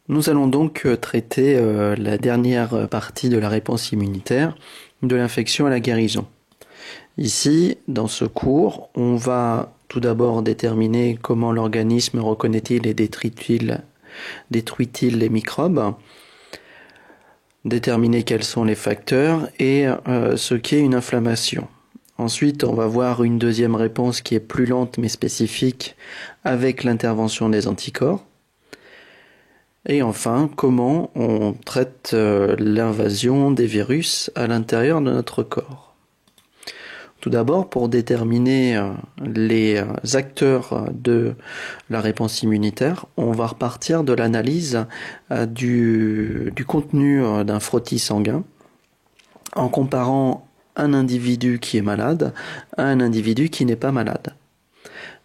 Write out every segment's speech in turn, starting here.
Nous allons donc traiter la dernière partie de la réponse immunitaire de l'infection à la guérison. Ici, dans ce cours, on va tout d'abord déterminer comment l'organisme reconnaît-il et détruit-il les microbes, déterminer quels sont les facteurs et ce qu'est une inflammation. Ensuite, on va voir une deuxième réponse qui est plus lente mais spécifique avec l'intervention des anticorps. Et enfin, comment on traite l'invasion des virus à l'intérieur de notre corps. Tout d'abord, pour déterminer les acteurs de la réponse immunitaire, on va repartir de l'analyse du contenu d'un frottis sanguin en comparant un individu qui est malade à un individu qui n'est pas malade.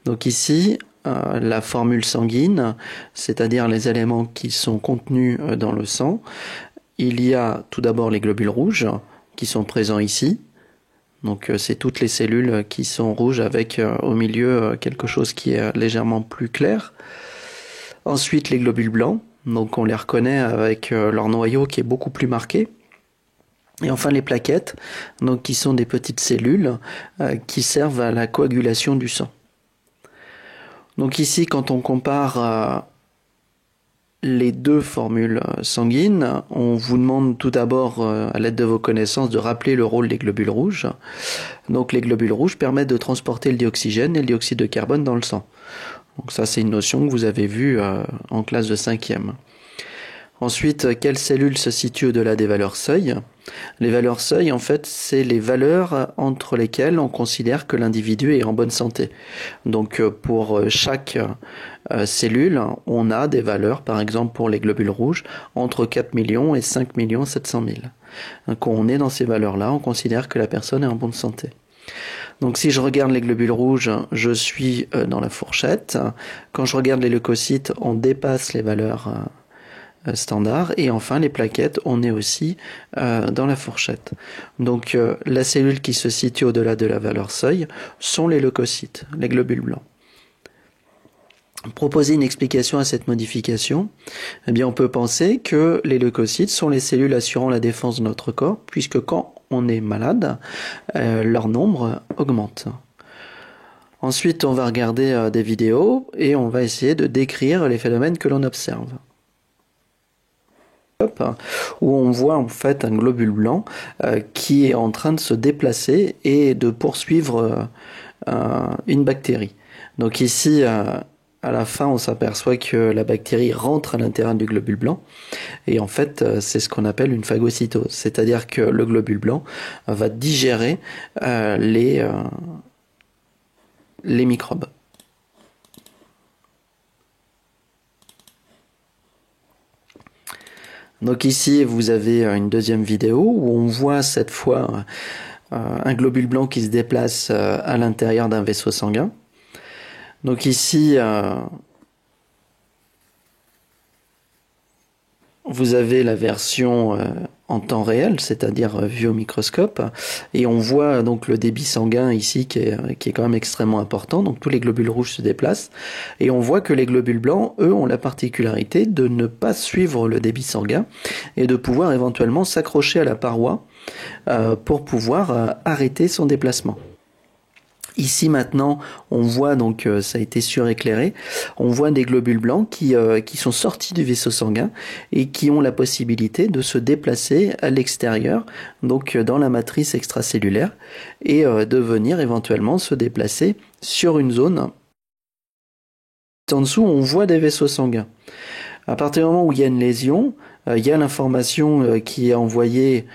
Donc ici, la formule sanguine, c'est-à-dire les éléments qui sont contenus dans le sang. Il y a tout d'abord les globules rouges qui sont présents ici. Donc c'est toutes les cellules qui sont rouges avec au milieu quelque chose qui est légèrement plus clair. Ensuite les globules blancs, donc on les reconnaît avec leur noyau qui est beaucoup plus marqué. Et enfin les plaquettes, donc qui sont des petites cellules qui servent à la coagulation du sang. Donc ici, quand on compare les deux formules sanguines, on vous demande tout d'abord, à l'aide de vos connaissances, de rappeler le rôle des globules rouges. Donc les globules rouges permettent de transporter le dioxygène et le dioxyde de carbone dans le sang. Donc ça, c'est une notion que vous avez vue en classe de 5e. Ensuite, quelles cellules se situent au-delà des valeurs seuil ? Les valeurs seuil, en fait, c'est les valeurs entre lesquelles on considère que l'individu est en bonne santé. Donc, pour chaque cellule, on a des valeurs, par exemple pour les globules rouges, entre 4 millions et 5 700 000. Quand on est dans ces valeurs-là, on considère que la personne est en bonne santé. Donc si je regarde les globules rouges, je suis dans la fourchette. Quand je regarde les leucocytes, on dépasse les valeurs standard, et enfin les plaquettes, on est aussi dans la fourchette. Donc la cellule qui se situe au-delà de la valeur seuil sont les leucocytes, les globules blancs. Proposer une explication à cette modification, eh bien on peut penser que les leucocytes sont les cellules assurant la défense de notre corps, puisque quand on est malade, leur nombre augmente. Ensuite, on va regarder des vidéos et on va essayer de décrire les phénomènes que l'on observe. Où on voit en fait un globule blanc qui est en train de se déplacer et de poursuivre une bactérie. Donc ici, à la fin, on s'aperçoit que la bactérie rentre à l'intérieur du globule blanc et en fait, c'est ce qu'on appelle une phagocytose. C'est-à-dire que le globule blanc va digérer les microbes. Donc ici, vous avez une deuxième vidéo où on voit cette fois un globule blanc qui se déplace à l'intérieur d'un vaisseau sanguin. Donc ici, vous avez la version en temps réel, c'est-à-dire vue au microscope, et on voit donc le débit sanguin ici qui est quand même extrêmement important, donc tous les globules rouges se déplacent, et on voit que les globules blancs, eux, ont la particularité de ne pas suivre le débit sanguin, et de pouvoir éventuellement s'accrocher à la paroi pour pouvoir arrêter son déplacement. Ici maintenant, on voit donc, ça a été suréclairé, on voit des globules blancs qui sont sortis du vaisseau sanguin et qui ont la possibilité de se déplacer à l'extérieur, donc dans la matrice extracellulaire, et de venir éventuellement se déplacer sur une zone. En dessous, on voit des vaisseaux sanguins. À partir du moment où il y a une lésion, il y a l'information qui est envoyée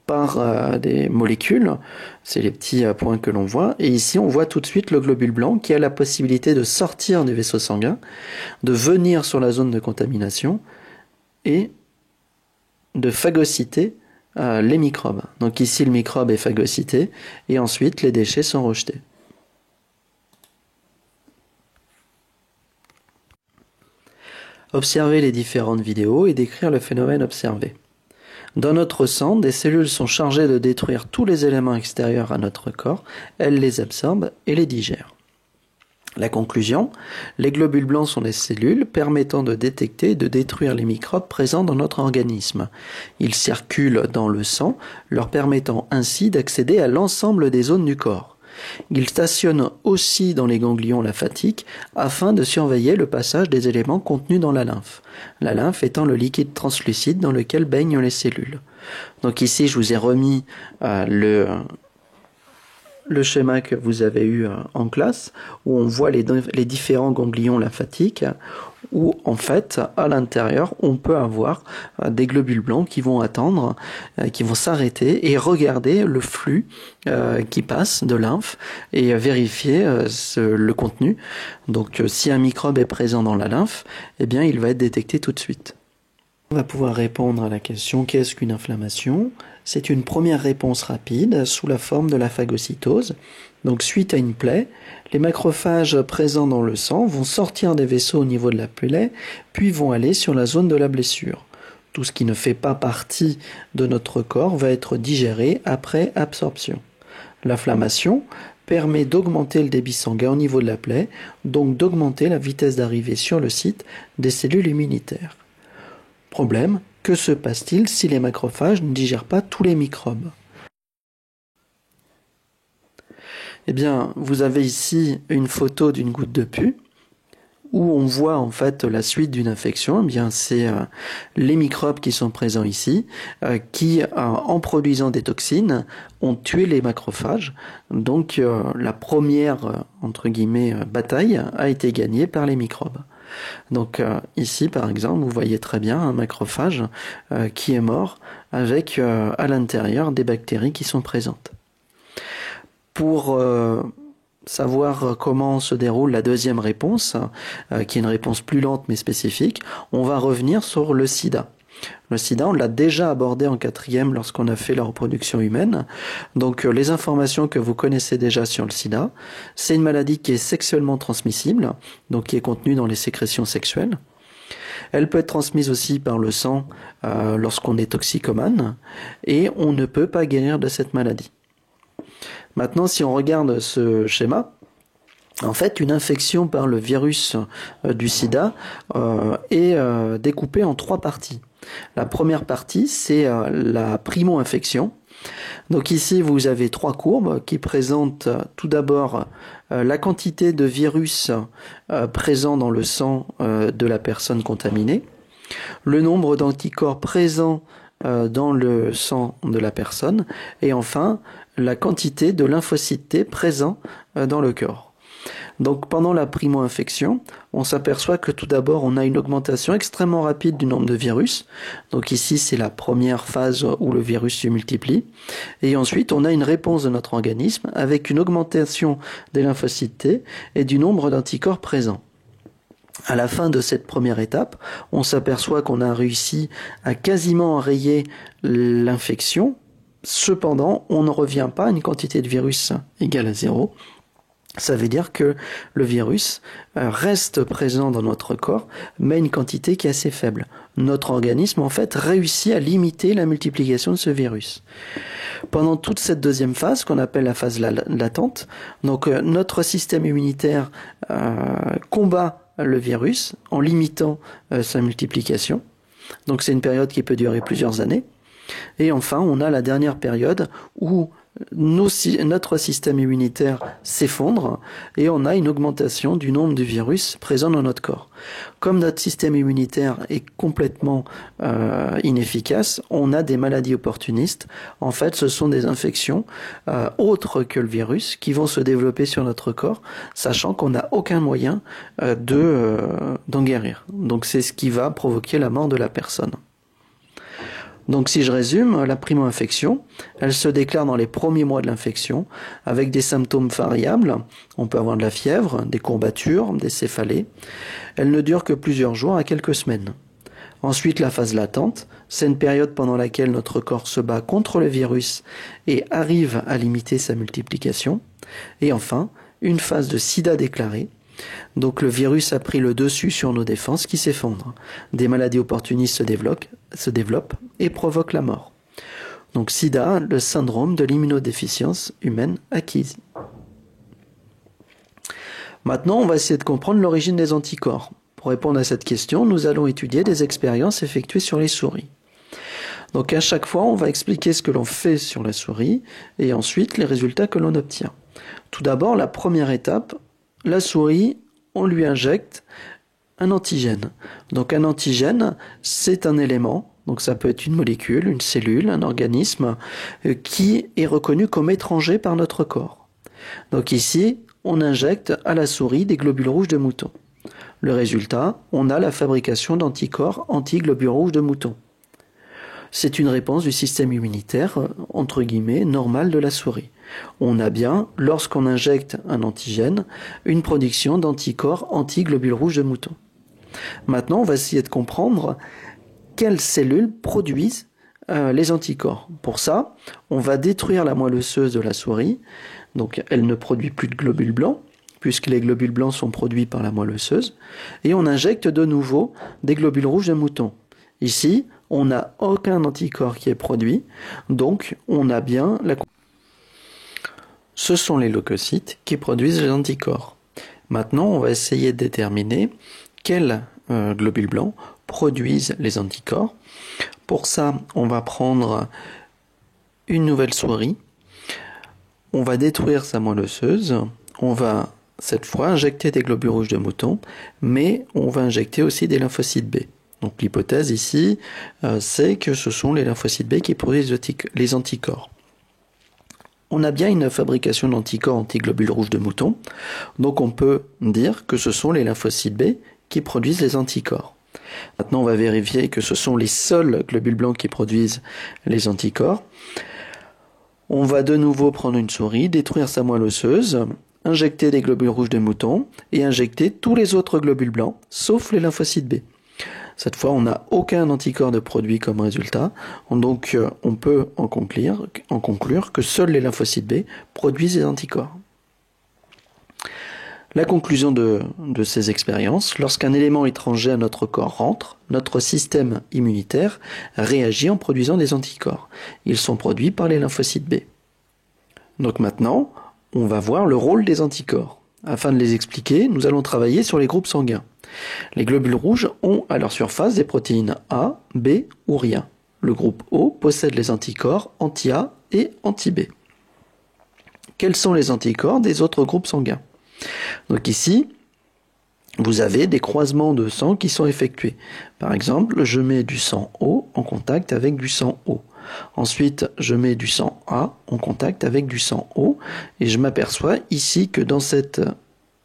par des molécules, c'est les petits points que l'on voit, et ici on voit tout de suite le globule blanc qui a la possibilité de sortir du vaisseau sanguin, de venir sur la zone de contamination et de phagocyter les microbes. Donc ici le microbe est phagocyté et ensuite les déchets sont rejetés. Observer les différentes vidéos et décrire le phénomène observé. Dans notre sang, des cellules sont chargées de détruire tous les éléments extérieurs à notre corps, elles les absorbent et les digèrent. La conclusion, les globules blancs sont des cellules permettant de détecter et de détruire les microbes présents dans notre organisme. Ils circulent dans le sang, leur permettant ainsi d'accéder à l'ensemble des zones du corps. Ils stationnent aussi dans les ganglions lymphatiques afin de surveiller le passage des éléments contenus dans la lymphe. La lymphe étant le liquide translucide dans lequel baignent les cellules. Donc ici, je vous ai remis le schéma que vous avez eu en classe, où on voit les différents ganglions lymphatiques, où en fait, à l'intérieur, on peut avoir des globules blancs qui vont attendre, qui vont s'arrêter et regarder le flux qui passe de lymphe et vérifier le contenu. Donc si un microbe est présent dans la lymphe, eh bien il va être détecté tout de suite. On va pouvoir répondre à la question qu'est-ce qu'une inflammation? C'est une première réponse rapide sous la forme de la phagocytose. Donc suite à une plaie, les macrophages présents dans le sang vont sortir des vaisseaux au niveau de la plaie, puis vont aller sur la zone de la blessure. Tout ce qui ne fait pas partie de notre corps va être digéré après absorption. L'inflammation permet d'augmenter le débit sanguin au niveau de la plaie, donc d'augmenter la vitesse d'arrivée sur le site des cellules immunitaires. Problème, que se passe-t-il si les macrophages ne digèrent pas tous les microbes? Eh bien, vous avez ici une photo d'une goutte de pus où on voit en fait la suite d'une infection. Eh bien, c'est les microbes qui sont présents ici qui, en produisant des toxines, ont tué les macrophages. Donc, la première entre guillemets bataille a été gagnée par les microbes. Donc ici par exemple vous voyez très bien un macrophage qui est mort avec à l'intérieur des bactéries qui sont présentes. Pour savoir comment se déroule la deuxième réponse, qui est une réponse plus lente mais spécifique, on va revenir sur le sida. Le sida, on l'a déjà abordé en 4e lorsqu'on a fait la reproduction humaine. Donc les informations que vous connaissez déjà sur le sida, c'est une maladie qui est sexuellement transmissible, donc qui est contenue dans les sécrétions sexuelles. Elle peut être transmise aussi par le sang lorsqu'on est toxicomane, et on ne peut pas guérir de cette maladie. Maintenant, si on regarde ce schéma, en fait, une infection par le virus du sida est découpée en 3 parties. La première partie, c'est la primo-infection. Donc ici, vous avez 3 courbes qui présentent tout d'abord la quantité de virus présent dans le sang de la personne contaminée, le nombre d'anticorps présents dans le sang de la personne, et enfin, la quantité de lymphocytes T présents dans le corps. Donc pendant la primo-infection, on s'aperçoit que tout d'abord on a une augmentation extrêmement rapide du nombre de virus. Donc ici c'est la première phase où le virus se multiplie. Et ensuite on a une réponse de notre organisme avec une augmentation des lymphocytes T et du nombre d'anticorps présents. À la fin de cette première étape, on s'aperçoit qu'on a réussi à quasiment enrayer l'infection. Cependant, on ne revient pas à une quantité de virus égale à 0. Ça veut dire que le virus reste présent dans notre corps, mais une quantité qui est assez faible. Notre organisme, en fait, réussit à limiter la multiplication de ce virus. Pendant toute cette deuxième phase, qu'on appelle la phase latente, donc notre système immunitaire combat le virus en limitant sa multiplication. Donc c'est une période qui peut durer plusieurs années. Et enfin, on a la dernière période où notre système immunitaire s'effondre et on a une augmentation du nombre de virus présents dans notre corps. Comme notre système immunitaire est complètement inefficace, on a des maladies opportunistes. En fait, ce sont des infections autres que le virus qui vont se développer sur notre corps, sachant qu'on n'a aucun moyen d'en guérir. Donc c'est ce qui va provoquer la mort de la personne. Donc si je résume, la primo-infection, elle se déclare dans les premiers mois de l'infection avec des symptômes variables. On peut avoir de la fièvre, des courbatures, des céphalées. Elle ne dure que plusieurs jours à quelques semaines. Ensuite, la phase latente, c'est une période pendant laquelle notre corps se bat contre le virus et arrive à limiter sa multiplication. Et enfin, une phase de sida déclarée. Donc le virus a pris le dessus sur nos défenses qui s'effondrent. Des maladies opportunistes se développent et provoquent la mort. Donc sida, le syndrome de l'immunodéficience humaine acquise. Maintenant, on va essayer de comprendre l'origine des anticorps. Pour répondre à cette question, nous allons étudier des expériences effectuées sur les souris. Donc à chaque fois, on va expliquer ce que l'on fait sur la souris et ensuite les résultats que l'on obtient. Tout d'abord, la première étape, la souris, on lui injecte un antigène. Donc un antigène, c'est un élément, donc ça peut être une molécule, une cellule, un organisme qui est reconnu comme étranger par notre corps. Donc ici, on injecte à la souris des globules rouges de mouton. Le résultat, on a la fabrication d'anticorps anti-globules rouges de mouton. C'est une réponse du système immunitaire, entre guillemets, normal de la souris. On a bien, lorsqu'on injecte un antigène, une production d'anticorps anti-globules rouges de mouton. Maintenant, on va essayer de comprendre quelles cellules produisent les anticorps. Pour ça, on va détruire la moelle osseuse de la souris. Donc, elle ne produit plus de globules blancs, puisque les globules blancs sont produits par la moelle osseuse. Et on injecte de nouveau des globules rouges de mouton. Ici, on n'a aucun anticorps qui est produit, donc on a bien la... Ce sont les leucocytes qui produisent les anticorps. Maintenant, on va essayer de déterminer quels globules blancs produisent les anticorps. Pour ça, on va prendre une nouvelle souris, on va détruire sa moelle osseuse, on va cette fois injecter des globules rouges de mouton, mais on va injecter aussi des lymphocytes B. Donc l'hypothèse ici, c'est que ce sont les lymphocytes B qui produisent les anticorps. On a bien une fabrication d'anticorps anti-globules rouges de mouton, donc on peut dire que ce sont les lymphocytes B qui produisent les anticorps. Maintenant, on va vérifier que ce sont les seuls globules blancs qui produisent les anticorps. On va de nouveau prendre une souris, détruire sa moelle osseuse, injecter des globules rouges de mouton et injecter tous les autres globules blancs, sauf les lymphocytes B. Cette fois, on n'a aucun anticorps de produit comme résultat, donc on peut en conclure que seuls les lymphocytes B produisent les anticorps. La conclusion de ces expériences, lorsqu'un élément étranger à notre corps rentre, notre système immunitaire réagit en produisant des anticorps. Ils sont produits par les lymphocytes B. Donc maintenant, on va voir le rôle des anticorps. Afin de les expliquer, nous allons travailler sur les groupes sanguins. Les globules rouges ont à leur surface des protéines A, B ou rien. Le groupe O possède les anticorps anti-A et anti-B. Quels sont les anticorps des autres groupes sanguins? Donc ici, vous avez des croisements de sang qui sont effectués. Par exemple, je mets du sang O en contact avec du sang O. Ensuite, je mets du sang A en contact avec du sang O et je m'aperçois ici que dans cette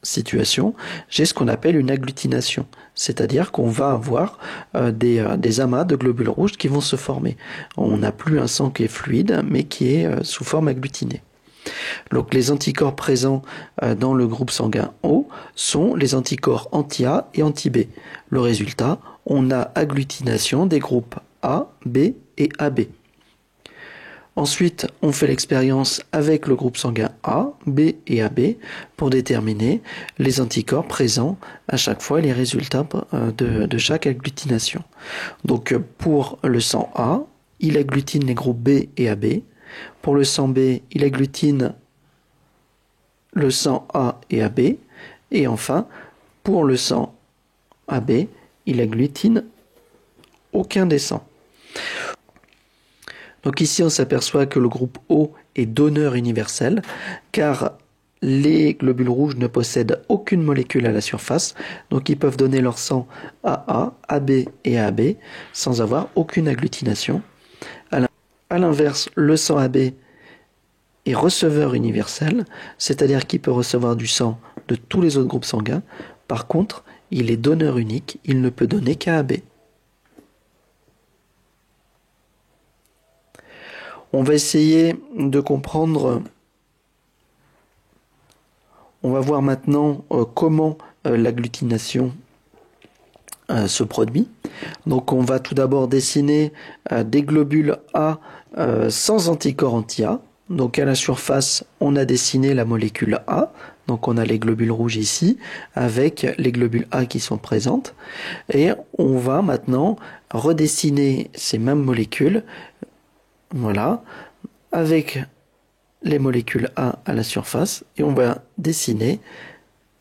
situation, j'ai ce qu'on appelle une agglutination. C'est-à-dire qu'on va avoir des amas de globules rouges qui vont se former. On n'a plus un sang qui est fluide, mais qui est sous forme agglutinée. Donc les anticorps présents dans le groupe sanguin O sont les anticorps anti-A et anti-B. Le résultat, on a agglutination des groupes A, B et AB. Ensuite, on fait l'expérience avec le groupe sanguin A, B et AB pour déterminer les anticorps présents à chaque fois et les résultats de chaque agglutination. Donc pour le sang A, il agglutine les groupes B et AB. Pour le sang B, il agglutine le sang A et AB. Et enfin, pour le sang AB, il agglutine aucun des sangs. Donc ici, on s'aperçoit que le groupe O est donneur universel, car les globules rouges ne possèdent aucune molécule à la surface, donc ils peuvent donner leur sang à A, AB et AB sans avoir aucune agglutination. À l'inverse, le sang AB est receveur universel, c'est-à-dire qu'il peut recevoir du sang de tous les autres groupes sanguins. Par contre, il est donneur unique, il ne peut donner qu'à AB. On va essayer de comprendre, on va voir maintenant comment l'agglutination se produit. Donc on va tout d'abord dessiner des globules A sans anticorps anti-A. Donc à la surface, on a dessiné la molécule A. Donc on a les globules rouges ici, avec les globules A qui sont présentes. Et on va maintenant redessiner ces mêmes molécules, voilà, avec les molécules A à la surface. Et on va dessiner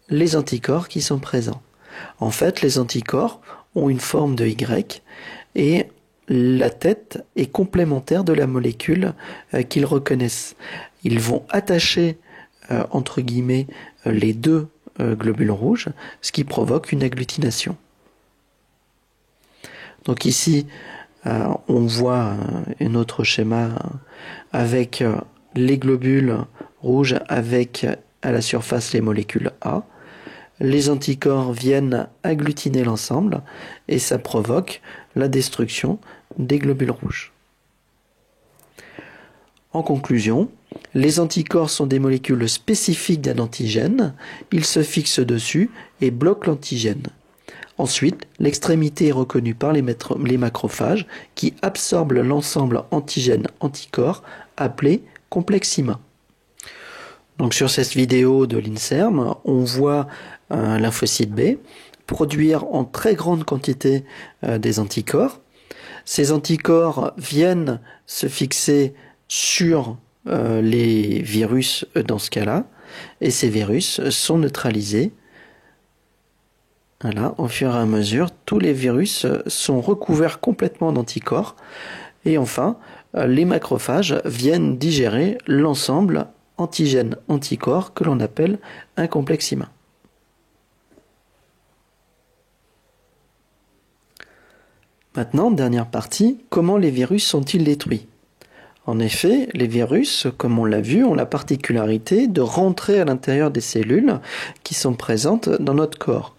les anticorps qui sont présents. En fait, les anticorps ont une forme de Y et la tête est complémentaire de la molécule qu'ils reconnaissent. Ils vont attacher, entre guillemets, les deux globules rouges, ce qui provoque une agglutination. Donc ici, on voit un autre schéma avec les globules rouges avec à la surface les molécules A. Les anticorps viennent agglutiner l'ensemble et ça provoque la destruction des globules rouges. En conclusion, les anticorps sont des molécules spécifiques d'un antigène, ils se fixent dessus et bloquent l'antigène. Ensuite, l'extrémité est reconnue par les macrophages qui absorbent l'ensemble antigène-anticorps appelé complexima. Donc sur cette vidéo de l'INSERM, on voit un lymphocyte B produire en très grande quantité des anticorps. Ces anticorps viennent se fixer sur les virus dans ce cas-là, et ces virus sont neutralisés. Voilà, au fur et à mesure, tous les virus sont recouverts complètement d'anticorps. Et enfin, les macrophages viennent digérer l'ensemble antigène-anticorps que l'on appelle un complexe humain. Maintenant, dernière partie, comment les virus sont-ils détruits? En effet, les virus, comme on l'a vu, ont la particularité de rentrer à l'intérieur des cellules qui sont présentes dans notre corps.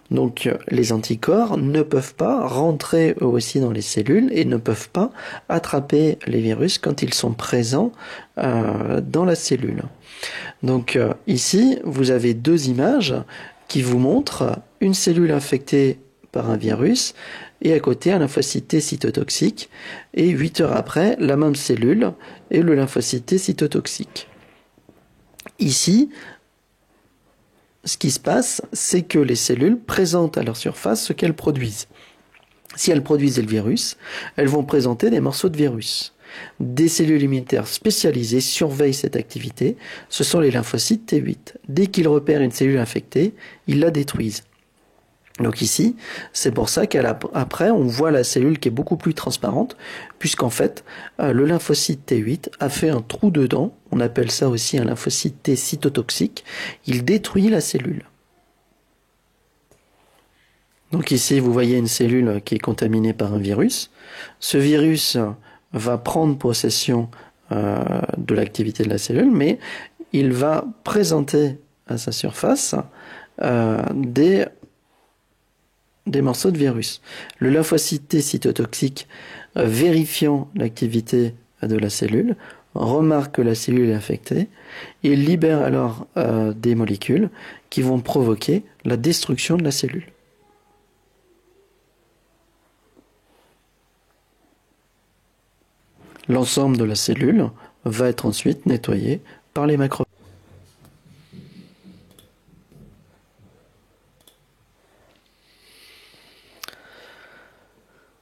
Donc les anticorps ne peuvent pas rentrer eux aussi dans les cellules et ne peuvent pas attraper les virus quand ils sont présents dans la cellule. Donc ici, vous avez deux images qui vous montrent une cellule infectée par un virus et à côté un lymphocyte T cytotoxique et 8 heures après, la même cellule et le lymphocyte T cytotoxique. Ici, ce qui se passe, c'est que les cellules présentent à leur surface ce qu'elles produisent. Si elles produisent le virus, elles vont présenter des morceaux de virus. Des cellules immunitaires spécialisées surveillent cette activité, ce sont les lymphocytes T8. Dès qu'ils repèrent une cellule infectée, ils la détruisent. Donc ici, c'est pour ça qu'après, on voit la cellule qui est beaucoup plus transparente, puisqu'en fait, le lymphocyte T8 a fait un trou dedans, on appelle ça aussi un lymphocyte T cytotoxique, il détruit la cellule. Donc ici, vous voyez une cellule qui est contaminée par un virus. Ce virus va prendre possession de l'activité de la cellule, mais il va présenter à sa surface des morceaux de virus. Le lymphocyte T cytotoxique, vérifiant l'activité de la cellule, remarque que la cellule est infectée, il libère alors des molécules qui vont provoquer la destruction de la cellule. L'ensemble de la cellule va être ensuite nettoyé par les macrophages.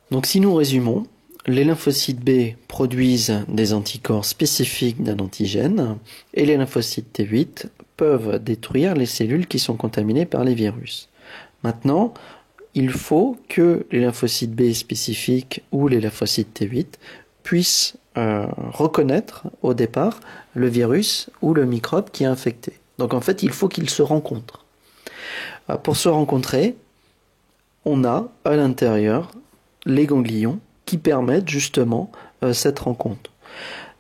Donc si nous résumons, les lymphocytes B produisent des anticorps spécifiques d'un antigène et les lymphocytes T8 peuvent détruire les cellules qui sont contaminées par les virus. Maintenant, il faut que les lymphocytes B spécifiques ou les lymphocytes T8 puissent reconnaître au départ le virus ou le microbe qui est infecté. Donc en fait, il faut qu'ils se rencontrent. Pour se rencontrer, on a à l'intérieur les ganglions qui permettent justement cette rencontre.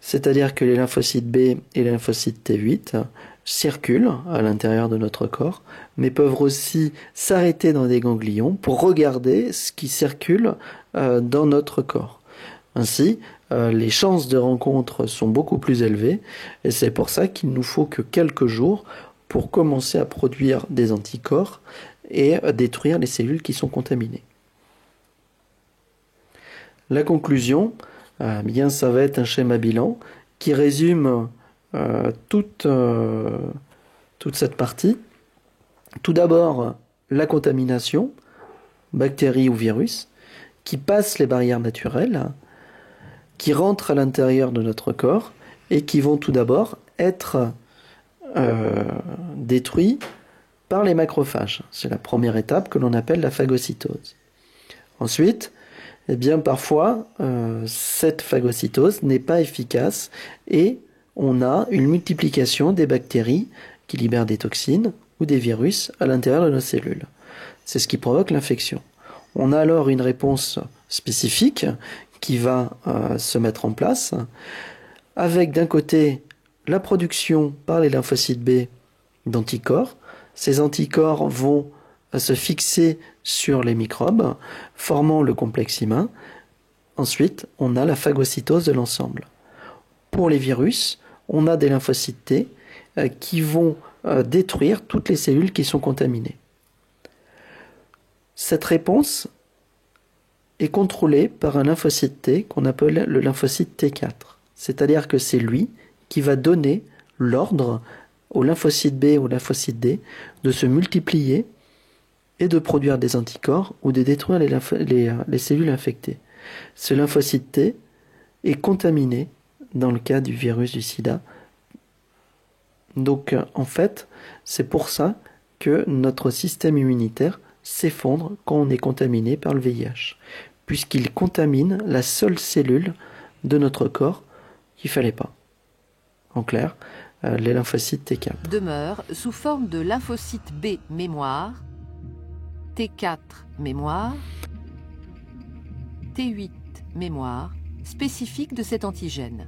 C'est-à-dire que les lymphocytes B et les lymphocytes T8 circulent à l'intérieur de notre corps, mais peuvent aussi s'arrêter dans des ganglions pour regarder ce qui circule dans notre corps. Ainsi, les chances de rencontre sont beaucoup plus élevées, et c'est pour ça qu'il nous faut que quelques jours pour commencer à produire des anticorps et détruire les cellules qui sont contaminées. La conclusion, bien, ça va être un schéma bilan qui résume toute cette partie. Tout d'abord, la contamination, bactéries ou virus, qui passe les barrières naturelles, qui rentrent à l'intérieur de notre corps et qui vont tout d'abord être détruits par les macrophages. C'est la première étape que l'on appelle la phagocytose. Ensuite, eh bien, parfois, cette phagocytose n'est pas efficace et on a une multiplication des bactéries qui libèrent des toxines ou des virus à l'intérieur de nos cellules. C'est ce qui provoque l'infection. On a alors une réponse spécifique qui va se mettre en place avec d'un côté la production par les lymphocytes B d'anticorps. Ces anticorps vont se fixer sur les microbes, formant le complexe humain. Ensuite, on a la phagocytose de l'ensemble. Pour les virus, on a des lymphocytes T qui vont détruire toutes les cellules qui sont contaminées. Cette réponse est contrôlée par un lymphocyte T qu'on appelle le lymphocyte T4. C'est-à-dire que c'est lui qui va donner l'ordre au lymphocyte B ou au lymphocyte D de se multiplier et de produire des anticorps ou de détruire les cellules infectées. Ce lymphocyte T est contaminé dans le cas du virus du sida. Donc en fait, c'est pour ça que notre système immunitaire s'effondre quand on est contaminé par le VIH, puisqu'il contamine la seule cellule de notre corps qu'il ne fallait pas. En clair, les lymphocytes T4. Demeure sous forme de lymphocytes B mémoire, T4 mémoire, T8 mémoire, spécifiques de cet antigène.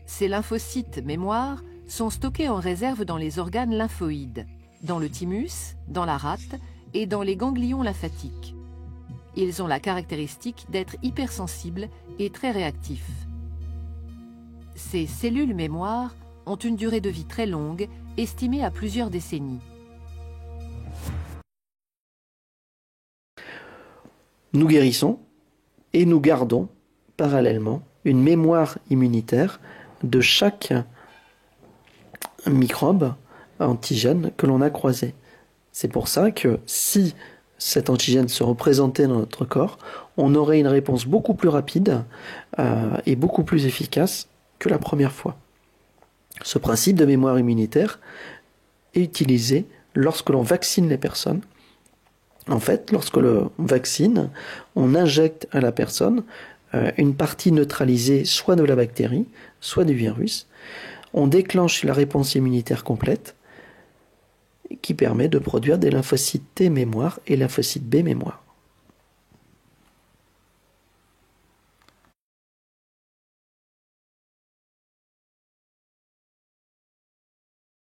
Ces lymphocytes mémoire sont stockés en réserve dans les organes lymphoïdes, dans le thymus, dans la rate et dans les ganglions lymphatiques. Ils ont la caractéristique d'être hypersensibles et très réactifs. Ces cellules mémoire ont une durée de vie très longue, estimée à plusieurs décennies. Nous guérissons et nous gardons parallèlement une mémoire immunitaire de chaque microbe antigène que l'on a croisé. C'est pour ça que si cet antigène se représentait dans notre corps, on aurait une réponse beaucoup plus rapide et beaucoup plus efficace que la première fois. Ce principe de mémoire immunitaire est utilisé lorsque l'on vaccine les personnes. En fait, lorsque l'on vaccine, on injecte à la personne une partie neutralisée soit de la bactérie, soit du virus. On déclenche la réponse immunitaire complète qui permet de produire des lymphocytes T mémoire et lymphocytes B mémoire.